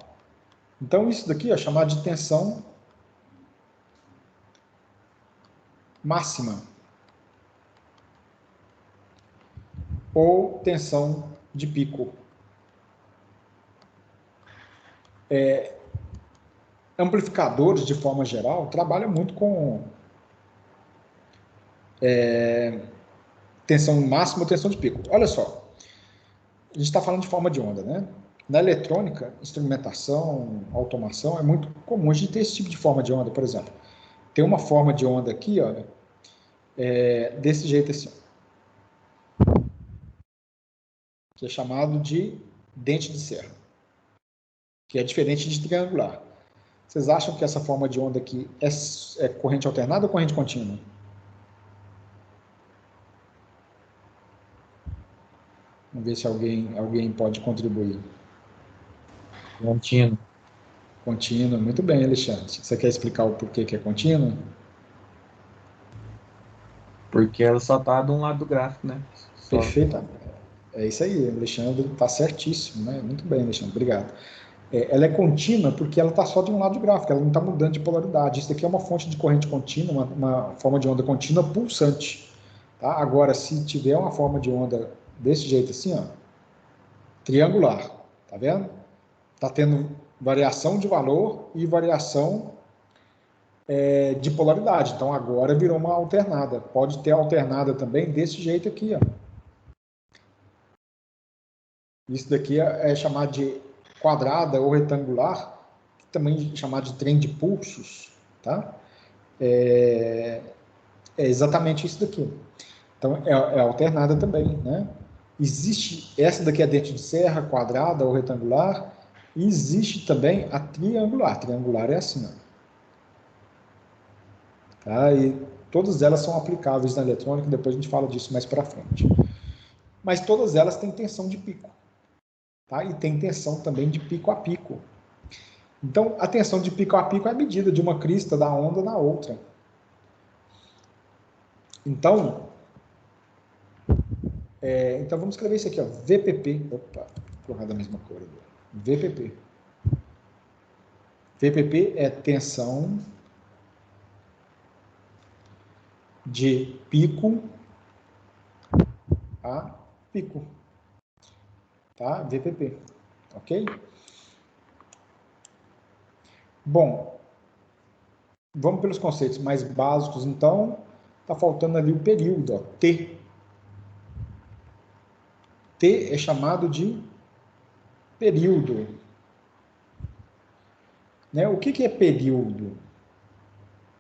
Então, isso daqui é chamado de tensão máxima, ou tensão de pico. Amplificadores, de forma geral, trabalham muito com tensão máxima ou tensão de pico. Olha só, a gente está falando de forma de onda, né? Na eletrônica, instrumentação, automação, é muito comum a gente ter esse tipo de forma de onda, por exemplo. Tem uma forma de onda aqui, olha, desse jeito assim, que é chamado de dente de serra, que é diferente de triangular. Vocês acham que essa forma de onda aqui é corrente alternada ou corrente contínua? Vamos ver se alguém pode contribuir. Contínuo. Contínuo, muito bem, Alexandre. Você quer explicar o porquê que é contínuo? Porque ela só está de um lado do gráfico, né? Só. Perfeito. É isso aí, Alexandre está certíssimo, né? Muito bem, Alexandre, obrigado. Ela é contínua porque ela está só de um lado do gráfico, ela não está mudando de polaridade. Isso daqui é uma fonte de corrente contínua, uma forma de onda contínua pulsante. Tá? Agora, se tiver uma forma de onda desse jeito assim, ó, triangular, tá vendo? Está tendo variação de valor e variação de polaridade. Então, agora virou uma alternada. Pode ter alternada também desse jeito aqui, ó. Isso daqui é chamado de quadrada ou retangular, também chamado de trem de pulsos, tá? É exatamente isso daqui. Então, é alternada também, né? Existe, essa daqui é dente de serra, quadrada ou retangular, e existe também a triangular. Triangular é assim, ó. Tá? E todas elas são aplicáveis na eletrônica, depois a gente fala disso mais para frente. Mas todas elas têm tensão de pico. Tá? E tem tensão também de pico a pico. Então, a tensão de pico a pico é a medida de uma crista da onda na outra. Então, vamos escrever isso aqui, ó, VPP. Opa, vou colocar da mesma cor agora. VPP. VPP é tensão de pico a pico. Tá? VPP. Ok? Bom, vamos pelos conceitos mais básicos, então. Está faltando ali o período, ó, T. T é chamado de período. Né? O que é período?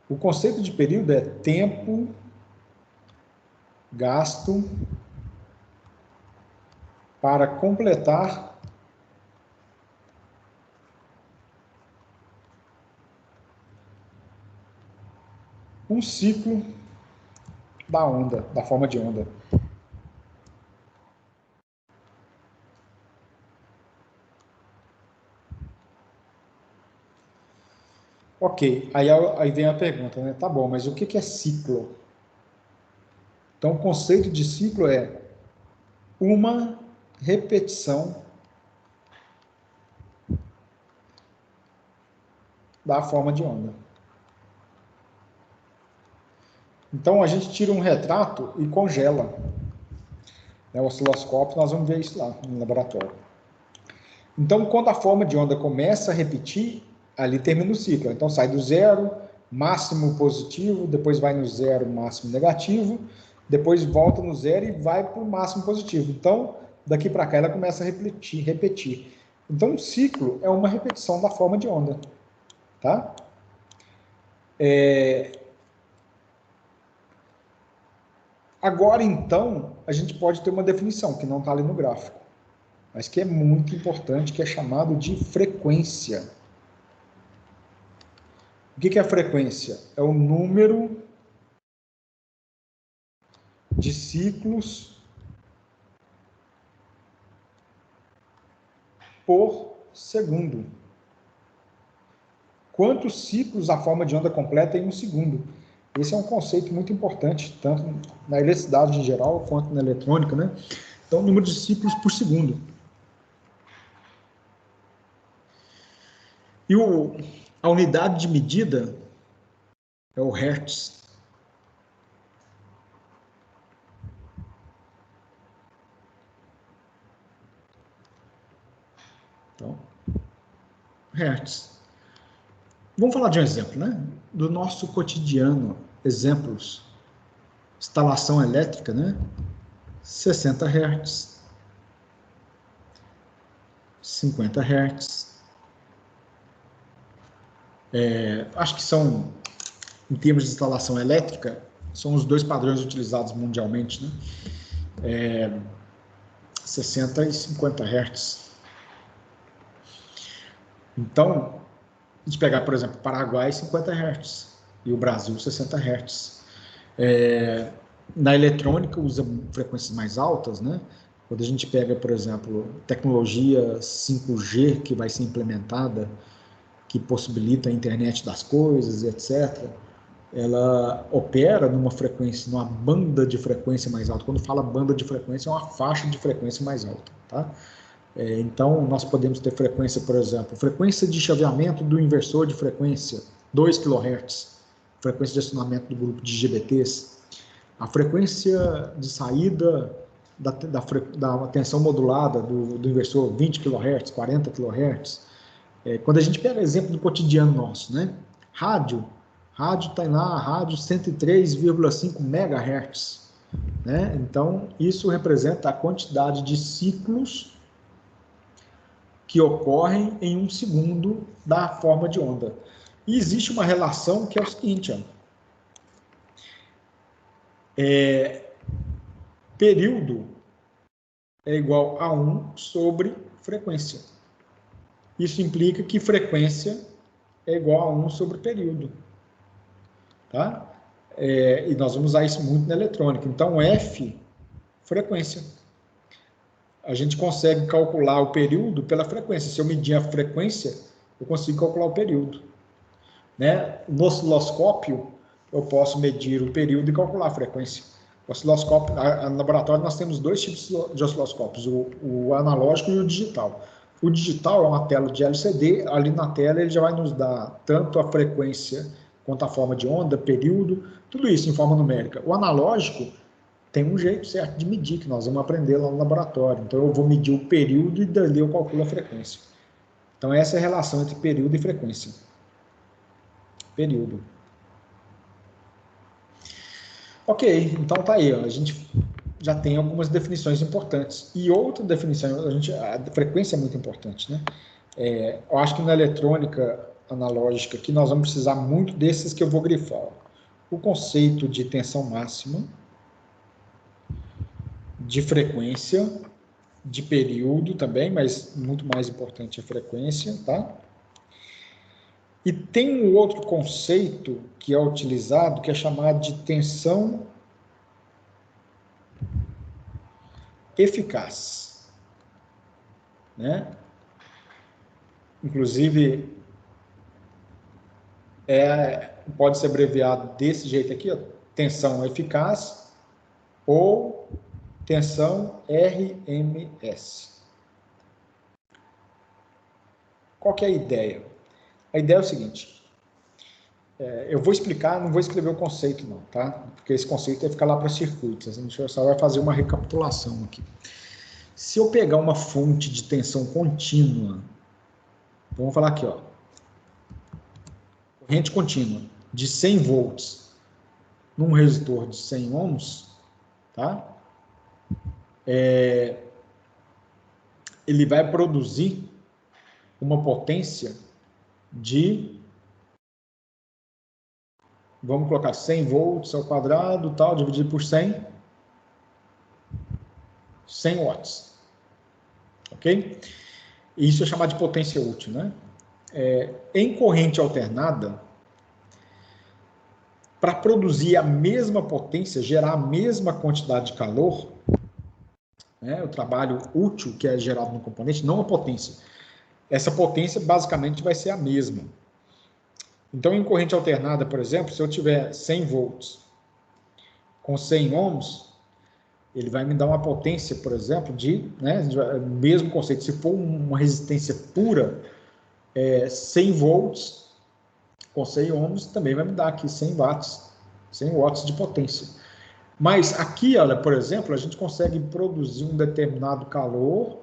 O conceito de período é tempo gasto para completar um ciclo da onda, da forma de onda. Ok, aí vem a pergunta, né? Tá bom, mas o que é ciclo? Então, o conceito de ciclo é uma repetição da forma de onda. Então, a gente tira um retrato e congela. O osciloscópio, nós vamos ver isso lá no laboratório. Então, quando a forma de onda começa a repetir, ali termina o ciclo. Então, sai do zero, máximo positivo, depois vai no zero, máximo negativo, depois volta no zero e vai para o máximo positivo. Então, daqui para cá, ela começa a repetir. Então, um ciclo é uma repetição da forma de onda. Tá? Agora, então, a gente pode ter uma definição, que não está ali no gráfico, mas que é muito importante, que é chamado de frequência. O que é a frequência? É o número de ciclos por segundo. Quantos ciclos a forma de onda completa em um segundo? Esse é um conceito muito importante, tanto na eletricidade em geral, quanto na eletrônica, né? Então, número de ciclos por segundo. E a unidade de medida é o Hertz. Então, Hertz. Vamos falar de um exemplo, né? Do nosso cotidiano, exemplos. Instalação elétrica, né? 60 Hz, 50 Hz. Acho que são, em termos de instalação elétrica, são os dois padrões utilizados mundialmente, né? 60 e 50 Hz. Então, a gente pegar, por exemplo, Paraguai, 50 Hz, e o Brasil, 60 Hz. Na eletrônica, usa frequências mais altas, né? Quando a gente pega, por exemplo, tecnologia 5G que vai ser implementada, que possibilita a internet das coisas, etc., ela opera numa frequência, numa banda de frequência mais alta. Quando fala banda de frequência, é uma faixa de frequência mais alta, tá? Então, nós podemos ter frequência, por exemplo, frequência de chaveamento do inversor de frequência, 2 kHz, frequência de acionamento do grupo de GBTs, a frequência de saída da tensão modulada do inversor, 20 kHz, 40 kHz. Quando a gente pega exemplo do cotidiano nosso, né? Rádio está lá, rádio 103,5 MHz, né? Então, isso representa a quantidade de ciclos que ocorrem em um segundo da forma de onda. E existe uma relação que é o seguinte, ó, período é igual a 1 sobre frequência. Isso implica que frequência é igual a 1 sobre período. Tá? E nós vamos usar isso muito na eletrônica. Então, F, frequência. A gente consegue calcular o período pela frequência. Se eu medir a frequência, eu consigo calcular o período. Né? No osciloscópio, eu posso medir o período e calcular a frequência. O osciloscópio, no laboratório, nós temos 2 tipos de osciloscópios, o analógico e o digital. O digital é uma tela de LCD, ali na tela ele já vai nos dar tanto a frequência quanto a forma de onda, período, tudo isso em forma numérica. O analógico tem um jeito certo de medir, que nós vamos aprender lá no laboratório. Então, eu vou medir o período e dali eu calculo a frequência. Então, essa é a relação entre período e frequência. Período. Ok, então tá aí, ó, a gente já tem algumas definições importantes. E outra definição, a frequência é muito importante, né? Eu acho que na eletrônica analógica aqui nós vamos precisar muito desses que eu vou grifar. O conceito de tensão máxima, de frequência, de período também, mas muito mais importante a frequência, tá? E tem um outro conceito que é utilizado, que é chamado de tensão eficaz, né? Inclusive, pode ser abreviado desse jeito aqui, ó, tensão eficaz ou tensão RMS. Qual que é a ideia? A ideia é o seguinte, eu vou explicar, não vou escrever o conceito não, tá? Porque esse conceito vai ficar lá para circuitos, a gente só vai fazer uma recapitulação aqui. Se eu pegar uma fonte de tensão contínua, vamos falar aqui, ó, corrente contínua de 100 volts num resistor de 100 ohms, tá? Ele vai produzir uma potência de, vamos colocar 100 volts ao quadrado, tal, dividido por 100 watts. Ok? Isso é chamado de potência útil, né? Em corrente alternada, para produzir a mesma potência, gerar a mesma quantidade de calor, né, o trabalho útil que é gerado no componente, não a potência. Essa potência basicamente vai ser a mesma. Então, em corrente alternada, por exemplo, se eu tiver 100 volts com 100 ohms, ele vai me dar uma potência, por exemplo, de, né, mesmo conceito, se for uma resistência pura, 100 volts com 100 ohms também vai me dar aqui 100 watts de potência. Mas aqui, olha, por exemplo, a gente consegue produzir um determinado calor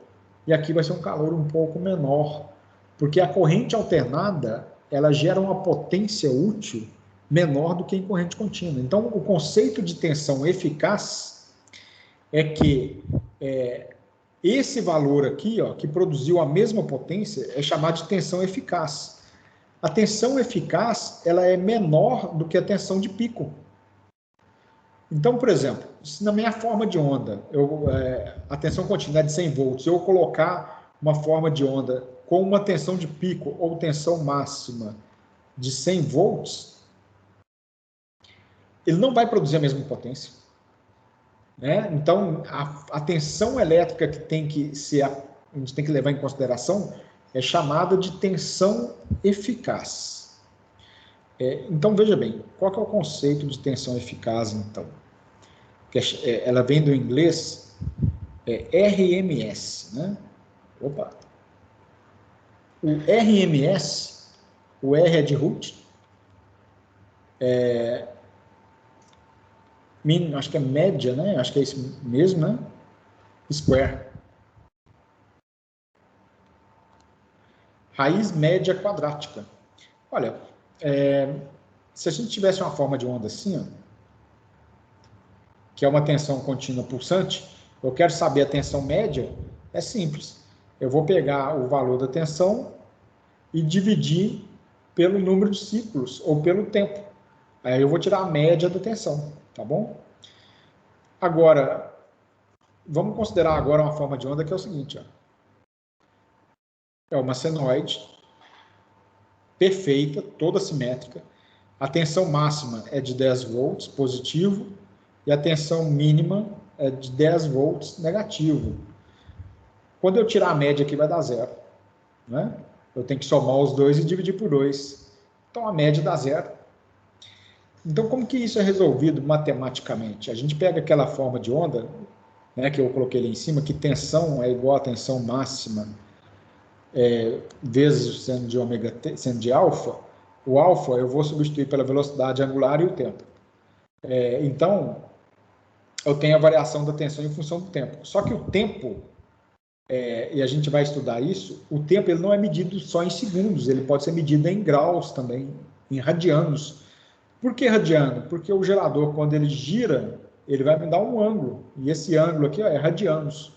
e aqui vai ser um calor um pouco menor, porque a corrente alternada, ela gera uma potência útil menor do que em corrente contínua. Então, o conceito de tensão eficaz é que esse valor aqui, ó, que produziu a mesma potência, é chamado de tensão eficaz. A tensão eficaz, ela é menor do que a tensão de pico. Então, por exemplo, se na minha forma de onda, a tensão contínua é de 100 volts, eu colocar uma forma de onda com uma tensão de pico ou tensão máxima de 100 volts, ele não vai produzir a mesma potência. né? Então, a tensão elétrica que tem que ser, a gente tem que levar em consideração é chamada de tensão eficaz. Então, veja bem, qual que é o conceito de tensão eficaz, então? Ela vem do inglês RMS, né? Opa! O RMS, o R é de root, acho que é média, né? Acho que é isso mesmo, né? Square. Raiz média quadrática. Olha, se a gente tivesse uma forma de onda assim, ó, que é uma tensão contínua pulsante, eu quero saber a tensão média, é simples. Eu vou pegar o valor da tensão e dividir pelo número de ciclos ou pelo tempo. Aí eu vou tirar a média da tensão, tá bom? Agora, vamos considerar agora uma forma de onda que é o seguinte, ó. É uma senoide perfeita, toda simétrica. A tensão máxima é de 10 volts positivo e a tensão mínima é de 10 volts negativo. Quando eu tirar a média aqui vai dar zero, né? Eu tenho que somar os dois e dividir por 2. Então a média dá zero. Então como que isso é resolvido matematicamente? A gente pega aquela forma de onda, né, que eu coloquei ali em cima, que tensão é igual a tensão máxima vezes o seno de ômega t, seno de alfa. O alfa eu vou substituir pela velocidade angular e o tempo. Então, eu tenho a variação da tensão em função do tempo. Só que o tempo, e a gente vai estudar isso, o tempo ele não é medido só em segundos, ele pode ser medido em graus também, em radianos. Por que radiano? Porque o gerador, quando ele gira, ele vai me dar um ângulo, e esse ângulo aqui é radianos.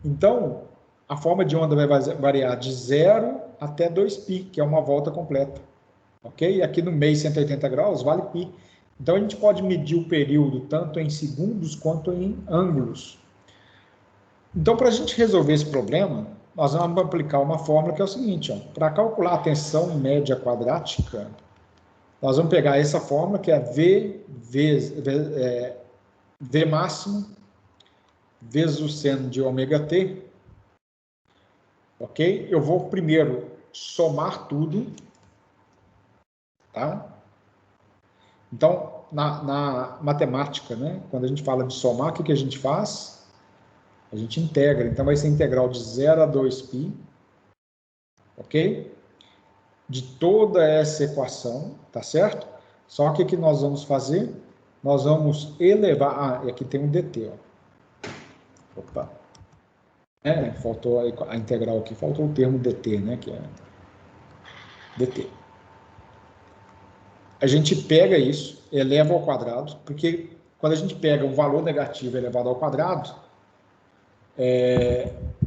Então, a forma de onda vai variar de 0 até 2π, que é uma volta completa. Ok? E aqui no meio, 180 graus, vale π. Então, a gente pode medir o período tanto em segundos quanto em ângulos. Então, para a gente resolver esse problema, nós vamos aplicar uma fórmula que é o seguinte, para calcular a tensão média quadrática, nós vamos pegar essa fórmula que é V máximo vezes o seno de ômega t, ok? Eu vou primeiro somar tudo, tá? Então, na matemática, né, quando a gente fala de somar, o que a gente faz? A gente integra. Então, vai ser integral de 0 a 2π, ok? De toda essa equação, tá certo? Só que o que nós vamos fazer? Nós vamos elevar... e aqui tem um dt, ó. Opa. Faltou a integral aqui, faltou o termo dt, né, que é dt. A gente pega isso, eleva ao quadrado, porque quando a gente pega o valor negativo elevado ao quadrado,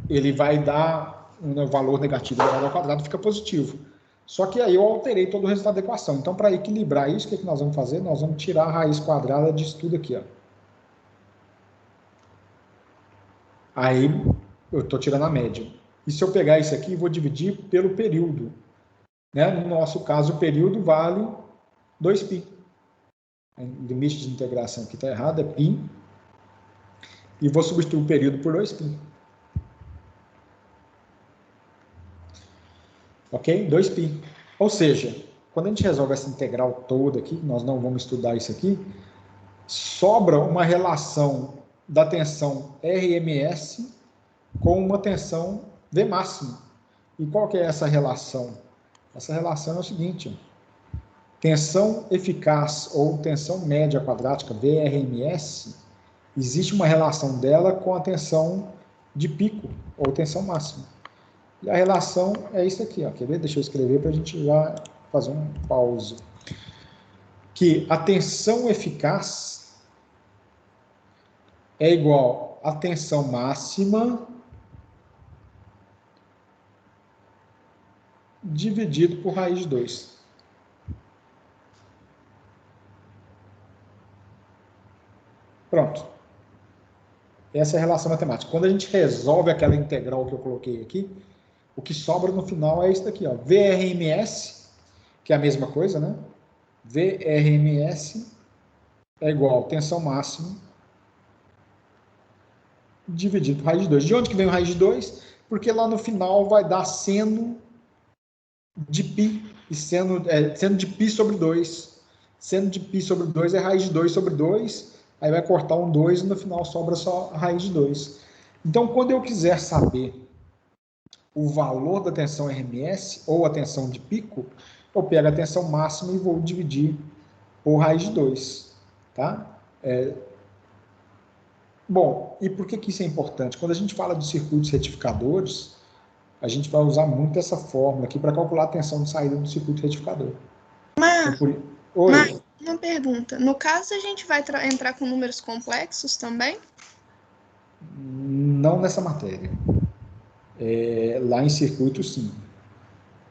ele vai dar um valor negativo elevado ao quadrado, fica positivo. Só que aí eu alterei todo o resultado da equação. Então, para equilibrar isso, o que nós vamos fazer? Nós vamos tirar a raiz quadrada disso tudo aqui, ó. Aí, eu estou tirando a média. E se eu pegar isso aqui, vou dividir pelo período. Né? No nosso caso, o período vale 2π. O limite de integração aqui está errado, é π. E vou substituir o período por 2π. Ok? 2π. Ou seja, quando a gente resolve essa integral toda aqui, nós não vamos estudar isso aqui, sobra uma relação da tensão RMS com uma tensão V máxima. E qual que é essa relação? Essa relação é o seguinte, tensão eficaz ou tensão média quadrática, VRMS, existe uma relação dela com a tensão de pico ou tensão máxima. E a relação é isso aqui, ó. Quer ver? Deixa eu escrever para a gente já fazer um pause. Que a tensão eficaz é igual à tensão máxima dividido por raiz de 2. Pronto. Essa é a relação matemática. Quando a gente resolve aquela integral que eu coloquei aqui, o que sobra no final é isso daqui, ó. VRMS, que é a mesma coisa, né? VRMS é igual a tensão máxima dividido por raiz de 2. De onde que vem o raiz de 2? Porque lá no final vai dar seno de π, e seno de π sobre 2. Seno de π sobre 2 é raiz de 2 sobre 2, aí vai cortar um 2 e no final sobra só a raiz de 2. Então, quando eu quiser saber o valor da tensão RMS ou a tensão de pico, eu pego a tensão máxima e vou dividir por raiz de 2. Tá? Bom, e por que isso é importante? Quando a gente fala de circuitos retificadores, a gente vai usar muito essa fórmula aqui para calcular a tensão de saída do circuito retificador. Mas, uma pergunta. No caso, a gente vai entrar com números complexos também? Não nessa matéria. Lá em circuito, sim.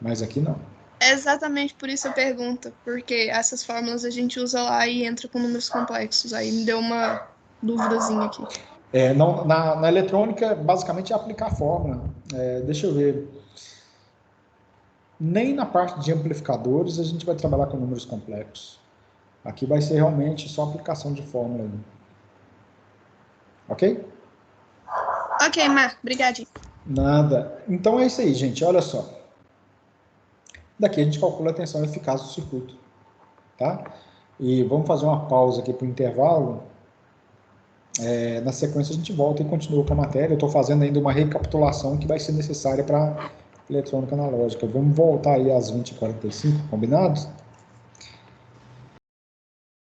Mas aqui não. É exatamente por isso eu pergunto. Porque essas fórmulas a gente usa lá e entra com números complexos. Aí me deu uma duvidazinha aqui. Não, na eletrônica, basicamente, é aplicar a fórmula. Deixa eu ver. Nem na parte de amplificadores a gente vai trabalhar com números complexos. Aqui vai ser realmente só aplicação de fórmula aí. Ok? Ok, Mar, obrigadinho. Nada. Então é isso aí, gente. Olha só. Daqui a gente calcula a tensão eficaz do circuito. Tá? E vamos fazer uma pausa aqui para o intervalo. Na sequência a gente volta e continua com a matéria. Eu estou fazendo ainda uma recapitulação que vai ser necessária para eletrônica analógica. Vamos voltar aí às 20h45, combinados?